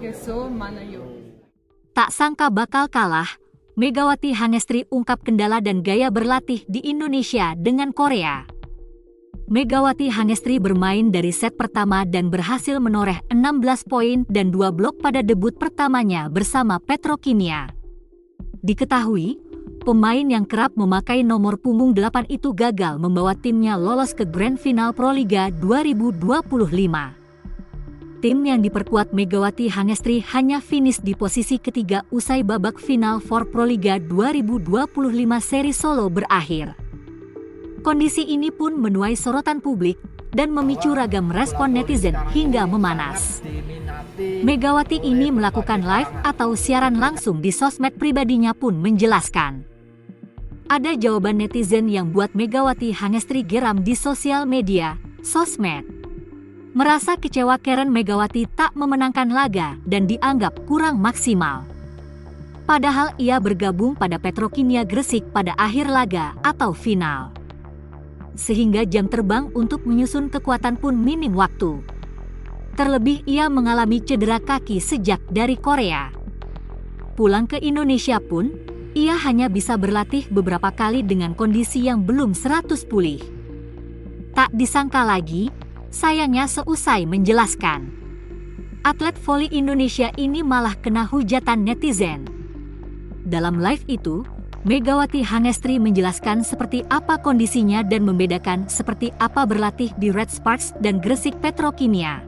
계속 많아요. Tak sangka bakal kalah, Megawati Hangestri ungkap kendala dan gaya berlatih di Indonesia dengan Korea. Megawati Hangestri bermain dari set pertama dan berhasil menoreh 16 poin dan 2 blok pada debut pertamanya bersama Petrokimia. Diketahui, pemain yang kerap memakai nomor punggung 8 itu gagal membawa timnya lolos ke Grand Final Proliga 2025. Tim yang diperkuat Megawati Hangestri hanya finish di posisi ketiga usai babak final for Proliga 2025 seri Solo berakhir. Kondisi ini pun menuai sorotan publik dan memicu ragam respon netizen hingga memanas. Megawati ini melakukan live atau siaran langsung di sosmed pribadinya pun menjelaskan. Ada jawaban netizen yang buat Megawati Hangestri geram di sosial media, sosmed. Merasa kecewa karena Megawati tak memenangkan laga dan dianggap kurang maksimal. Padahal ia bergabung pada Petrokimia Gresik pada akhir laga atau final. Sehingga jam terbang untuk menyusun kekuatan pun minim waktu. Terlebih ia mengalami cedera kaki sejak dari Korea. Pulang ke Indonesia pun, ia hanya bisa berlatih beberapa kali dengan kondisi yang belum 100 pulih. Tak disangka lagi, sayangnya seusai menjelaskan, atlet voli Indonesia ini malah kena hujatan netizen. Dalam live itu, Megawati Hangestri menjelaskan seperti apa kondisinya dan membedakan seperti apa berlatih di Red Sparks dan Gresik Petrokimia.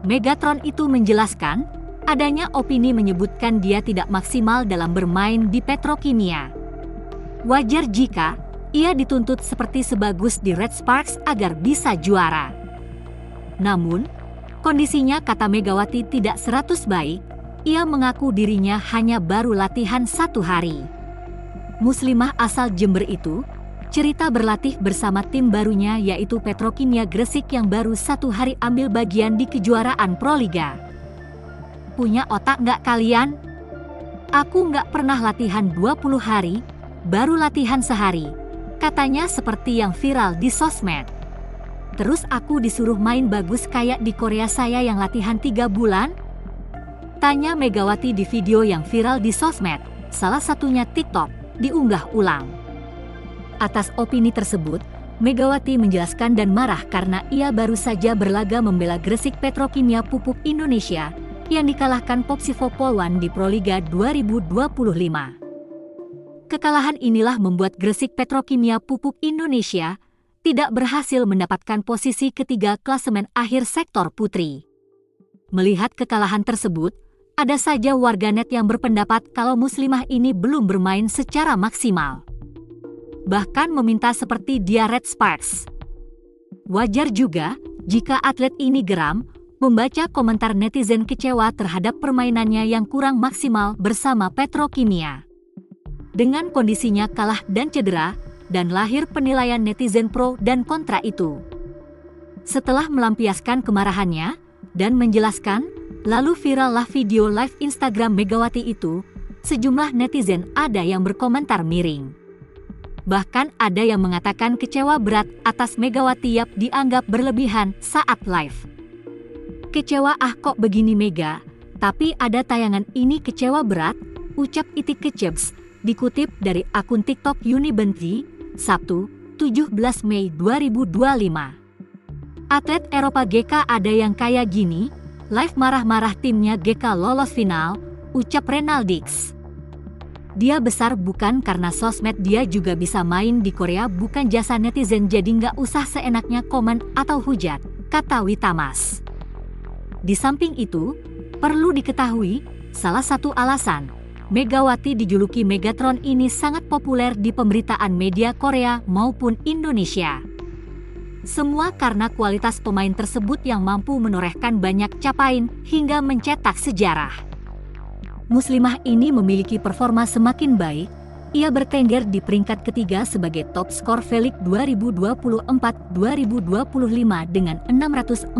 Megatron itu menjelaskan, adanya opini menyebutkan dia tidak maksimal dalam bermain di Petrokimia. Wajar jika ia dituntut seperti sebagus di Red Sparks agar bisa juara. Namun, kondisinya kata Megawati tidak 100 baik, ia mengaku dirinya hanya baru latihan 1 hari. Muslimah asal Jember itu, cerita berlatih bersama tim barunya yaitu Petrokimia Gresik yang baru 1 hari ambil bagian di kejuaraan Proliga. Punya otak nggak kalian? Aku nggak pernah latihan 20 hari, baru latihan sehari. Katanya seperti yang viral di sosmed. Terus aku disuruh main bagus kayak di Korea saya yang latihan 3 bulan? Tanya Megawati di video yang viral di sosmed, salah satunya TikTok, diunggah ulang. Atas opini tersebut, Megawati menjelaskan dan marah karena ia baru saja berlaga membela Gresik Petrokimia Pupuk Indonesia yang dikalahkan Popsivo Polwan di Proliga 2025. Kekalahan inilah membuat Gresik Petrokimia Pupuk Indonesia tidak berhasil mendapatkan posisi ketiga klasemen akhir sektor putri. Melihat kekalahan tersebut, ada saja warganet yang berpendapat kalau Muslimah ini belum bermain secara maksimal. Bahkan meminta seperti dia Red Sparks. Wajar juga jika atlet ini geram membaca komentar netizen kecewa terhadap permainannya yang kurang maksimal bersama Petrokimia. Dengan kondisinya kalah dan cedera, dan lahir penilaian netizen pro dan kontra itu. Setelah melampiaskan kemarahannya dan menjelaskan, lalu virallah video live Instagram Megawati itu, sejumlah netizen ada yang berkomentar miring. Bahkan ada yang mengatakan kecewa berat atas Megawati Yap dianggap berlebihan saat live. Kecewa kok begini Mega, tapi ada tayangan ini kecewa berat, ucap Itik Kecebs, dikutip dari akun TikTok Unibenti, Sabtu, 17 Mei 2025. Atlet Eropa GK ada yang kayak gini, live marah-marah timnya GK lolos final, ucap Renaldix. Dia besar bukan karena sosmed, dia juga bisa main di Korea bukan jasa netizen jadi nggak usah seenaknya komen atau hujat, kata Witamas. Di samping itu, perlu diketahui, salah satu alasan Megawati dijuluki Megatron ini sangat populer di pemberitaan media Korea maupun Indonesia. Semua karena kualitas pemain tersebut yang mampu menorehkan banyak capaian hingga mencetak sejarah. Muslimah ini memiliki performa semakin baik, ia bertengger di peringkat ketiga sebagai top skor Velik 2024-2025 dengan 614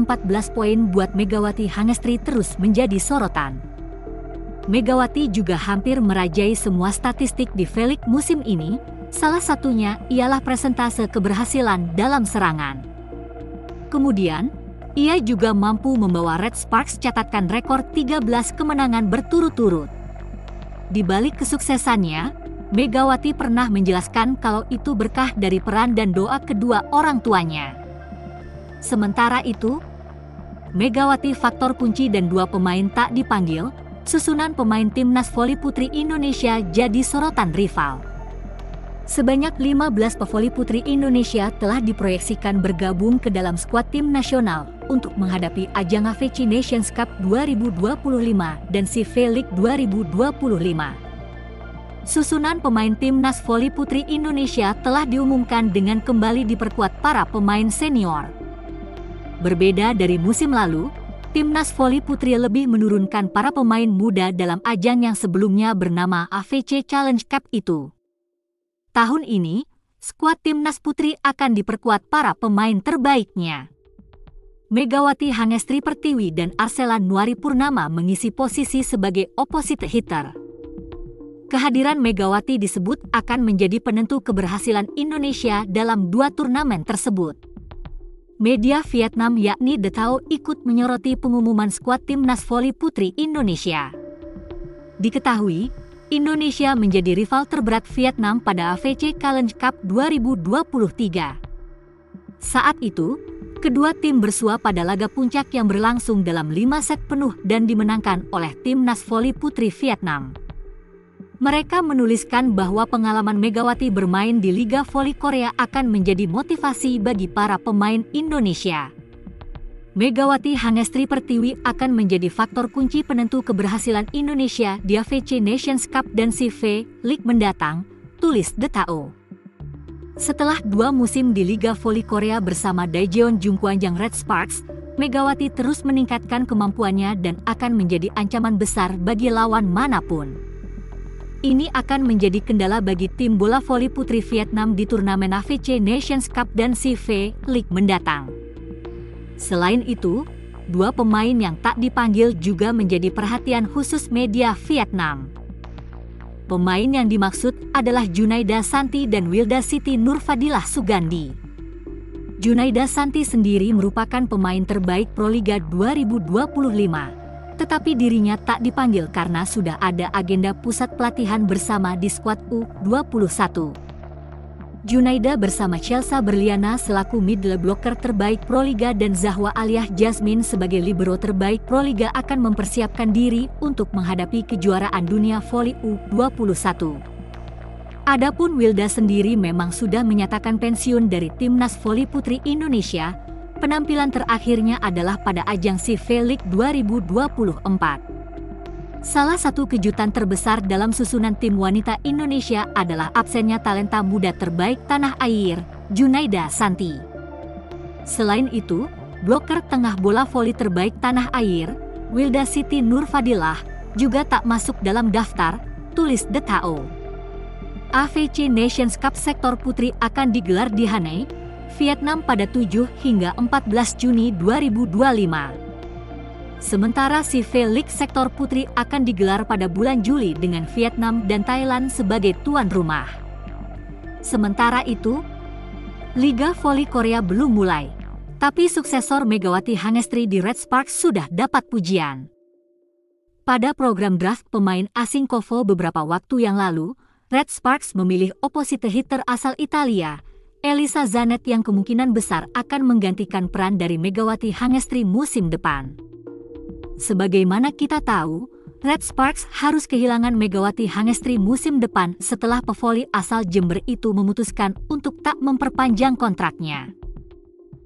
poin buat Megawati Hangestri terus menjadi sorotan. Megawati juga hampir merajai semua statistik di Velik musim ini, salah satunya ialah persentase keberhasilan dalam serangan. Kemudian, Ia juga mampu membawa Red Sparks catatkan rekor 13 kemenangan berturut-turut. Di balik kesuksesannya, Megawati pernah menjelaskan kalau itu berkah dari peran dan doa kedua orang tuanya. Sementara itu, Megawati faktor kunci dan 2 pemain tak dipanggil, susunan pemain timnas voli putri Indonesia jadi sorotan rival. Sebanyak 15 pevoli putri Indonesia telah diproyeksikan bergabung ke dalam skuad tim nasional untuk menghadapi ajang AFC Nations Cup 2025 dan CV League 2025. Susunan pemain timnas voli putri Indonesia telah diumumkan dengan kembali diperkuat para pemain senior. Berbeda dari musim lalu, timnas voli putri lebih menurunkan para pemain muda dalam ajang yang sebelumnya bernama AFC Challenge Cup itu. Tahun ini, skuad timnas putri akan diperkuat para pemain terbaiknya. Megawati Hangestri Pertiwi dan Arsela Nuari Purnama mengisi posisi sebagai opposite hitter. Kehadiran Megawati disebut akan menjadi penentu keberhasilan Indonesia dalam 2 turnamen tersebut. Media Vietnam yakni The Tao ikut menyoroti pengumuman skuad timnas voli putri Indonesia. Diketahui, Indonesia menjadi rival terberat Vietnam pada AFC Challenge Cup 2023. Saat itu, kedua tim bersua pada laga puncak yang berlangsung dalam 5 set penuh dan dimenangkan oleh timnas voli putri Vietnam. Mereka menuliskan bahwa pengalaman Megawati bermain di Liga Voli Korea akan menjadi motivasi bagi para pemain Indonesia. Megawati Hangestri Pertiwi akan menjadi faktor kunci penentu keberhasilan Indonesia di AFC Nations Cup dan CV League mendatang, tulis The Tao. Setelah 2 musim di Liga Voli Korea bersama Daejeon Jungkwanjang Red Sparks, Megawati terus meningkatkan kemampuannya dan akan menjadi ancaman besar bagi lawan manapun. Ini akan menjadi kendala bagi tim bola voli putri Vietnam di turnamen AFC Nations Cup dan CV League mendatang. Selain itu, 2 pemain yang tak dipanggil juga menjadi perhatian khusus media Vietnam. Pemain yang dimaksud adalah Junaida Santi dan Wilda Siti Nurfadilah Sugandi. Junaida Santi sendiri merupakan pemain terbaik Proliga 2025, tetapi dirinya tak dipanggil karena sudah ada agenda pusat pelatihan bersama di skuad U21. Junaida bersama Chelsea Berliana selaku middle blocker terbaik Proliga dan Zahwa Aliyah Jasmine sebagai libero terbaik Proliga akan mempersiapkan diri untuk menghadapi kejuaraan dunia voli U21. Adapun Wilda sendiri memang sudah menyatakan pensiun dari timnas voli putri Indonesia. Penampilan terakhirnya adalah pada ajang CV League 2024. Salah satu kejutan terbesar dalam susunan tim wanita Indonesia adalah absennya talenta muda terbaik tanah air, Junaida Santi. Selain itu, bloker tengah bola voli terbaik tanah air, Wilda Siti Nurfadilah, juga tak masuk dalam daftar, tulis The Tao. AFC Nations Cup sektor putri akan digelar di Hanoi, Vietnam pada 7 hingga 14 Juni 2025. Sementara CV League sektor putri akan digelar pada bulan Juli dengan Vietnam dan Thailand sebagai tuan rumah. Sementara itu, Liga Voli Korea belum mulai, tapi suksesor Megawati Hangestri di Red Sparks sudah dapat pujian. Pada program draft pemain asing KOFO beberapa waktu yang lalu, Red Sparks memilih opposite hitter asal Italia, Elisa Zanet yang kemungkinan besar akan menggantikan peran dari Megawati Hangestri musim depan. Sebagaimana kita tahu, Red Sparks harus kehilangan Megawati Hangestri musim depan setelah pevoli asal Jember itu memutuskan untuk tak memperpanjang kontraknya.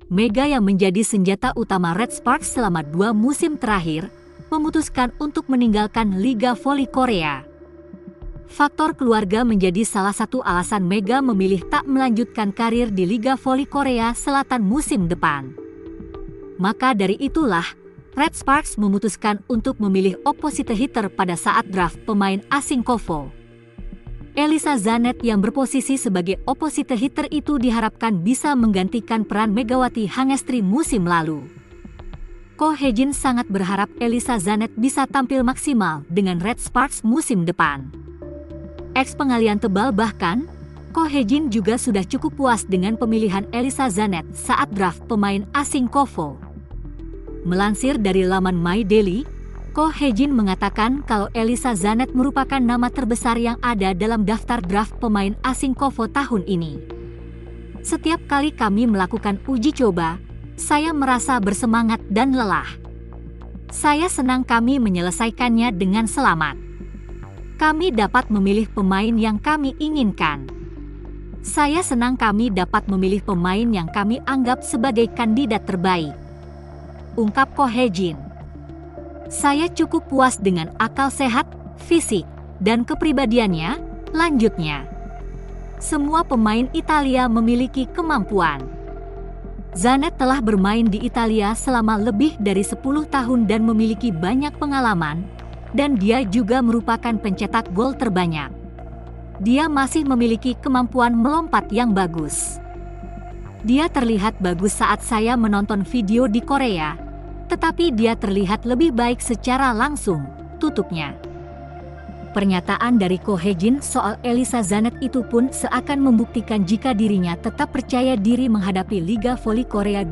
Mega yang menjadi senjata utama Red Sparks selama 2 musim terakhir, memutuskan untuk meninggalkan Liga Voli Korea. Faktor keluarga menjadi salah satu alasan Mega memilih tak melanjutkan karir di Liga Voli Korea Selatan musim depan. Maka dari itulah, Red Sparks memutuskan untuk memilih opposite hitter pada saat draft pemain asing KOFO. Elisa Zanet yang berposisi sebagai opposite hitter itu diharapkan bisa menggantikan peran Megawati Hangestri musim lalu. Ko Hejin sangat berharap Elisa Zanet bisa tampil maksimal dengan Red Sparks musim depan. Ex-pengalian tebal bahkan, Ko Hejin juga sudah cukup puas dengan pemilihan Elisa Zanet saat draft pemain asing KOFO. Melansir dari laman My Daily, Ko Hye-jin mengatakan kalau Elisa Zanet merupakan nama terbesar yang ada dalam daftar draft pemain asing KOFO tahun ini. Setiap kali kami melakukan uji coba, saya merasa bersemangat dan lelah. Saya senang kami menyelesaikannya dengan selamat. Kami dapat memilih pemain yang kami inginkan. Saya senang kami dapat memilih pemain yang kami anggap sebagai kandidat terbaik, ungkap Ko Hye-jin. Saya cukup puas dengan akal sehat, fisik, dan kepribadiannya, lanjutnya. Semua pemain Italia memiliki kemampuan. Zanet telah bermain di Italia selama lebih dari 10 tahun dan memiliki banyak pengalaman, dan dia juga merupakan pencetak gol terbanyak. Dia masih memiliki kemampuan melompat yang bagus. Dia terlihat bagus saat saya menonton video di Korea, tetapi dia terlihat lebih baik secara langsung, tutupnya. Pernyataan dari Ko Hye-jin soal Elisa Zanet itu pun seakan membuktikan jika dirinya tetap percaya diri menghadapi Liga Voli Korea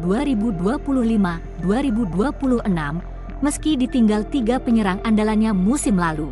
2025-2026, meski ditinggal 3 penyerang andalannya musim lalu.